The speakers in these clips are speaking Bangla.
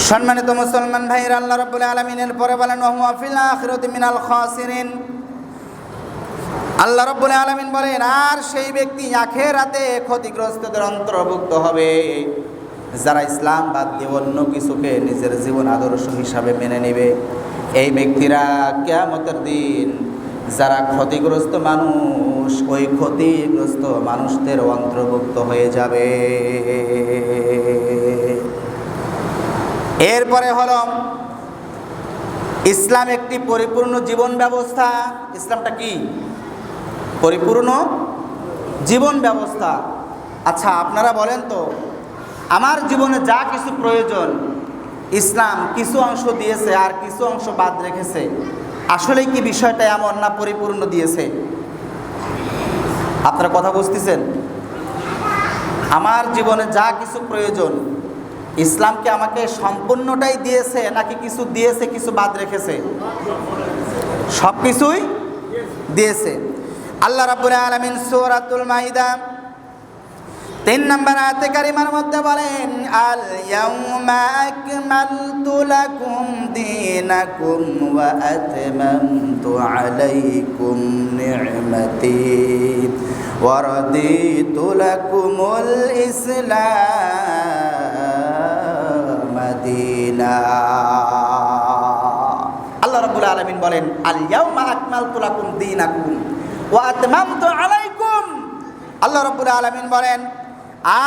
সম্মানিত মুসলমান ভাইরা, আল্লাহ রাব্বুল আলামিনের পরে বলেন ওয়া হুয়া ফিল আখিরাতি মিনাল খাসিরিন। আল্লাহ রাব্বুল আলামিন বলেন, আর সেই ব্যক্তি আখিরাতে ক্ষতিগ্রস্তদের অন্তর্ভুক্ত হবে যারা ইসলাম বাদ দিয়ে অন্য কিছুকে নিজের জীবন আদর্শ হিসাবে মেনে নেবে। এই ব্যক্তিরা কিয়ামতের দিন যারা ক্ষতিগ্রস্ত মানুষ, ওই ক্ষতিগ্রস্ত মানুষদের অন্তর্ভুক্ত হয়ে যাবে। এরপরে হলো ইসলাম একটি পরিপূর্ণ জীবন ব্যবস্থা। ইসলামটা কি? পরিপূর্ণ জীবন ব্যবস্থা। আচ্ছা, আপনারা বলেন তো, আমার জীবনে যা কিছু প্রয়োজন ইসলাম কিছু অংশ দিয়েছে আর কিছু অংশ বাদ রেখেছে। আসলে কি বিষয়টা এমন, না পরিপূর্ণ দিয়েছে? আপনারা কথা বুঝতেছেন? আমার জীবনে যা কিছু প্রয়োজন ইসলামকে আমাকে সম্পূর্ণটাই দিয়েছে, নাকি কিছু দিয়েছে কিছু বাদ রেখেছে? সব কিছুই দিয়েছে। আল্লাহ রাব্বুল আলামিন সূরাতুল মাইদা ৩ নম্বর আয়াতে কারিমার মধ্যে বলেন, আল ইয়াউমা আকমালতু লাকুম দীনাকুম ওয়া আতমামতু আলাইকুম নি'মাতি ওয়া রাদিতু লাকুমুল ইসলাম দীনা। আল্লাহ রাব্বুল আলামিন বলেন, আল ইয়াউমা আকমালতু লাকুম দীনাকুম ওয়া আতমামতু আলাইকুম। আল্লাহ রাব্বুল আলামিন বলেন,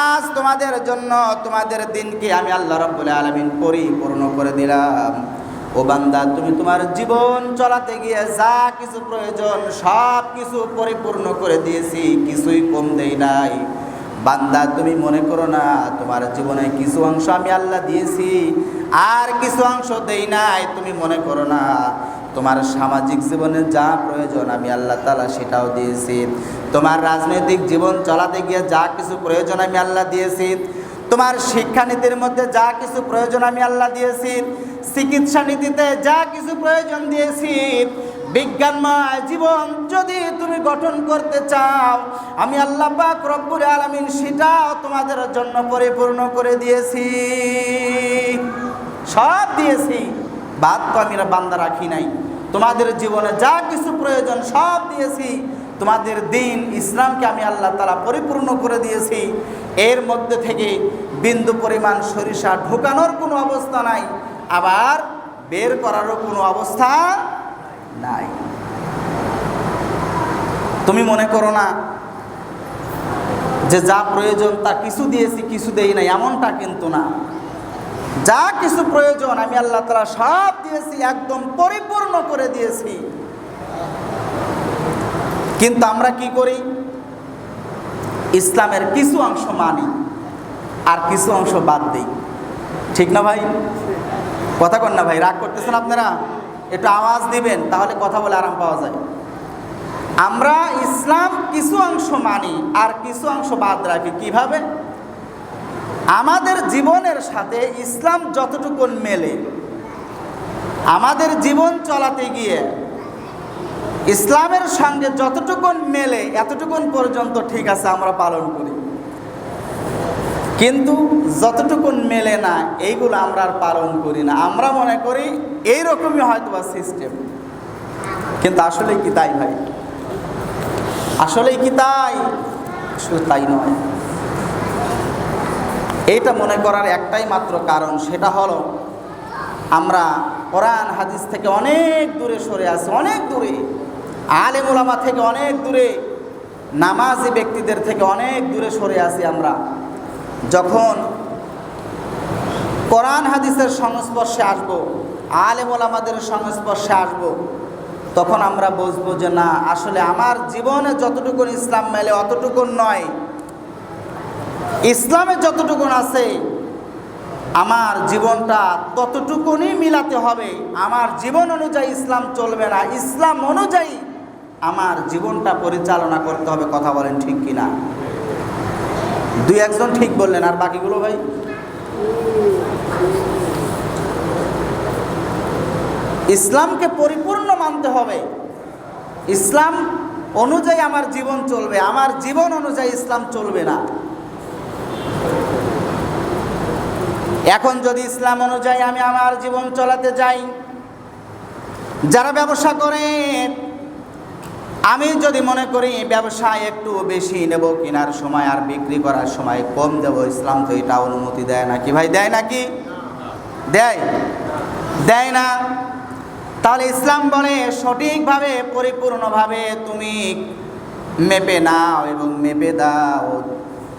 আজ তোমাদের জন্য তোমাদের দিনকে আমি আল্লাহ রাব্বুল আলামিন পরিপূর্ণ করে দিলাম। ও বান্দা, তুমি তোমার জীবন চলাতে গিয়ে যা কিছু প্রয়োজন সব কিছু পরিপূর্ণ করে দিয়েছি, কিছুই কম দেই নাই। বান্দা, তুমি মনে করো না তোমার জীবনে কিছু অংশ আমি আল্লাহ দিয়েছি আর কিছু অংশ দেই নাই। তুমি মনে করো না তোমার সামাজিক জীবনে যা প্রয়োজন আমি আল্লাহ তাআলা সেটাও দিয়েছি। তোমার রাজনৈতিক জীবন চলাতে গিয়ে যা কিছু প্রয়োজন আমি আল্লাহ দিয়েছি। তোমার শিক্ষানীতির মধ্যে যা কিছু প্রয়োজন আমি আল্লাহ দিয়েছি। চিকিৎসা নীতিতে যা কিছু প্রয়োজন দিয়েছি। বিজ্ঞানময় জীবন যদি তুমি গঠন করতে চাও আমি আল্লাহ পাক রব্বুল আলামিন সেটাও তোমাদের জন্য পরিপূর্ণ করে দিয়েছি। সব দিয়েছি, বাদ তো আমি বান্দা রাখি নাই। তোমাদের জীবনে যা কিছু প্রয়োজন সব দিয়েছি। তোমাদের দিন ইসলামকে আমি আল্লাহ তাআলা পরিপূর্ণ করে দিয়েছি। এর মধ্যে থেকে বিন্দু পরিমাণ সরিষা ঢোকানোর কোনো অবস্থা নাই, আবার বের করারও কোনো অবস্থা নাই। তুমি মনে করো না যে যা প্রয়োজন তা কিছু দিয়েছি কিছু দেই নাই, এমনটা কিন্তু না। যা কিছু প্রয়োজন আমি আল্লাহ তাআলা সব দিয়েছি, একদম পরিপূর্ণ করে দিয়েছি। কিন্তু আমরা কি করি? ইসলামের কিছু অংশ মানি আর কিছু অংশ বাদ দেই। ঠিক না ভাই? কথা কন না ভাই? রাগ করতেছেন আপনারা? একটু আওয়াজ দিবেন, তাহলে কথা বলে আরাম পাওয়া যায়। আমরা ইসলাম কিছু অংশ মানি আর কিছু অংশ বাদ রাখি। কিভাবে? আমাদের জীবনের সাথে ইসলাম যতটুকু মেলে, আমাদের জীবন চলাতে গিয়ে ইসলামের সঙ্গে যতটুকু মেলে এতটুকুন পর্যন্ত ঠিক আছে আমরা পালন করি। কিন্তু যতটুকুন মেলে না এইগুলো আমরা আর পালন করি না। আমরা মনে করি এইরকমই হয়তো বা সিস্টেম, কিন্তু আসলে কি তাই ভাই? আসলে কি তাই? আসলে তাই নয়। এইটা মনে করার একটাই মাত্র কারণ, সেটা হলো আমরা কোরআন হাদিস থেকে অনেক দূরে সরে আছি, অনেক দূরে। আলেম ওলামা থেকে অনেক দূরে, নামাজি ব্যক্তিদের থেকে অনেক দূরে সরে আছি আমরা। যখন কোরআন হাদিসের সংস্পর্শে আসব, আলেম ওলামাদের সংস্পর্শে আসব, তখন আমরা বুঝবো যে না, আসলে আমার জীবনে যতটুকু ইসলাম মেলে অতটুকু নয়। ইসলামে যতটুকু আছে আমার জীবনটা ততটুকুনি মিলাতে হবে। আমার জীবন অনুযায়ী ইসলাম চলবে না, ইসলাম অনুযায়ী আমার জীবনটা পরিচালনা করতে হবে। কথা বলেন ঠিক কিনা? দুই একজন ঠিক বললেন, আর বাকিগুলো ভাই? ইসলামকে পরিপূর্ণ মানতে হবে। ইসলাম অনুযায়ী আমার জীবন চলবে, আমার জীবন অনুযায়ী ইসলাম চলবে না। এখন যদি ইসলাম অনুযায়ী আমি আমার জীবন চালাতে যাই, যারা ব্যবসা করে, আমি যদি মনে করি ব্যবসায় একটু বেশি নেব কেনার সময় আর বিক্রি করার সময় কম দেব, ইসলাম তো এটা অনুমতি দেয় নাকি ভাই? দেয় নাকি? দেয়? দেয় না। তাহলে ইসলাম বলে সঠিকভাবে পরিপূর্ণভাবে তুমি মেপে নাও এবং মেপে দাও।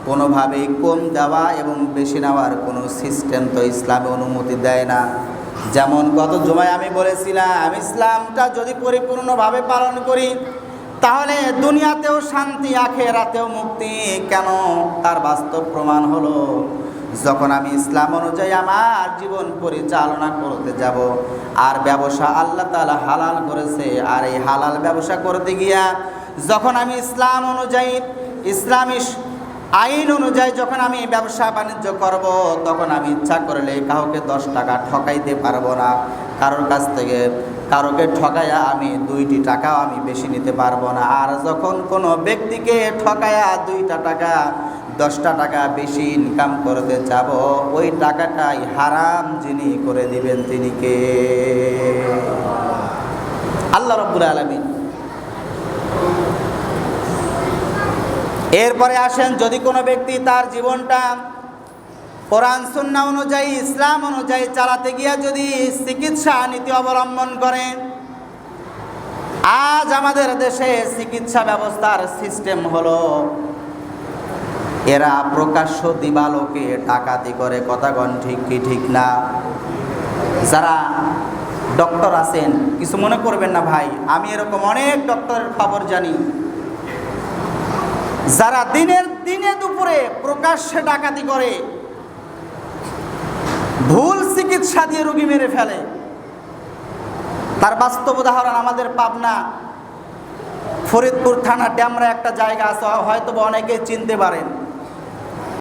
কোনোভাবেই কম দেওয়া এবং বেশি নেওয়ার কোনো সিস্টেম তো ইসলামে অনুমতি দেয় না। যেমন গত জুমায় আমি বলেছিলাম, ইসলামটা যদি পরিপূর্ণভাবে পালন করি তাহলে দুনিয়াতেও শান্তি, আখিরাতেও মুক্তি। কেন? তার বাস্তব প্রমাণ হলো, যখন আমি ইসলাম অনুযায়ী আমার জীবন পরিচালনা করতে যাব, আর ব্যবসা আল্লাহ তাআলা হালাল করেছে, আর এই হালাল ব্যবসা করতে গিয়া যখন আমি ইসলাম অনুযায়ী, ইসলামী আইন অনুযায়ী যখন আমি ব্যবসা বাণিজ্য করব, তখন আমি ইচ্ছা করলে কাউকে 10 টাকা ঠকাইতে পারবো না। কারোর কাছ থেকে কারোকে ঠকাইয়া আমি 2টি টাকাও আমি বেশি নিতে পারবো না। আর যখন কোনো ব্যক্তিকে ঠকাইয়া 2টা টাকা 10টা টাকা বেশি ইনকাম করতে যাব, ওই টাকাটাই হারাম যিনি করে দিবেন তিনি কে? আল্লাহ রাব্বুল আলামিন। এরপরে আসেন, যদি কোনো ব্যক্তি তার জীবনটা কোরআন সুন্নাহ অনুযায়ী, ইসলাম অনুযায়ী চালাতে গিয়ে যদি চিকিৎসা নীতি অবলম্বন করে, আজ আমাদের দেশে চিকিৎসা ব্যবস্থার সিস্টেম হলো এরা প্রকাশ্য দিবালোকে ডাকাতি করে। কথাগণ ঠিক কি ঠিক না? যারা ডক্টর আছেন, কিছু মনে করবেন না ভাই, আমি এরকম অনেক ডক্টরের খবর জানি, যারা দিনে দুপুরে প্রকাশ্যে ডাকাতি করে, ভুল চিকিৎসা দিয়ে রোগী মেরে ফেলে। তার বাস্তব উদাহরণ আমাদের পাবনা ফরিদপুর থানা ড্যামরা একটা জায়গা আছে, হয়তো অনেকেই চিনতে পারেন।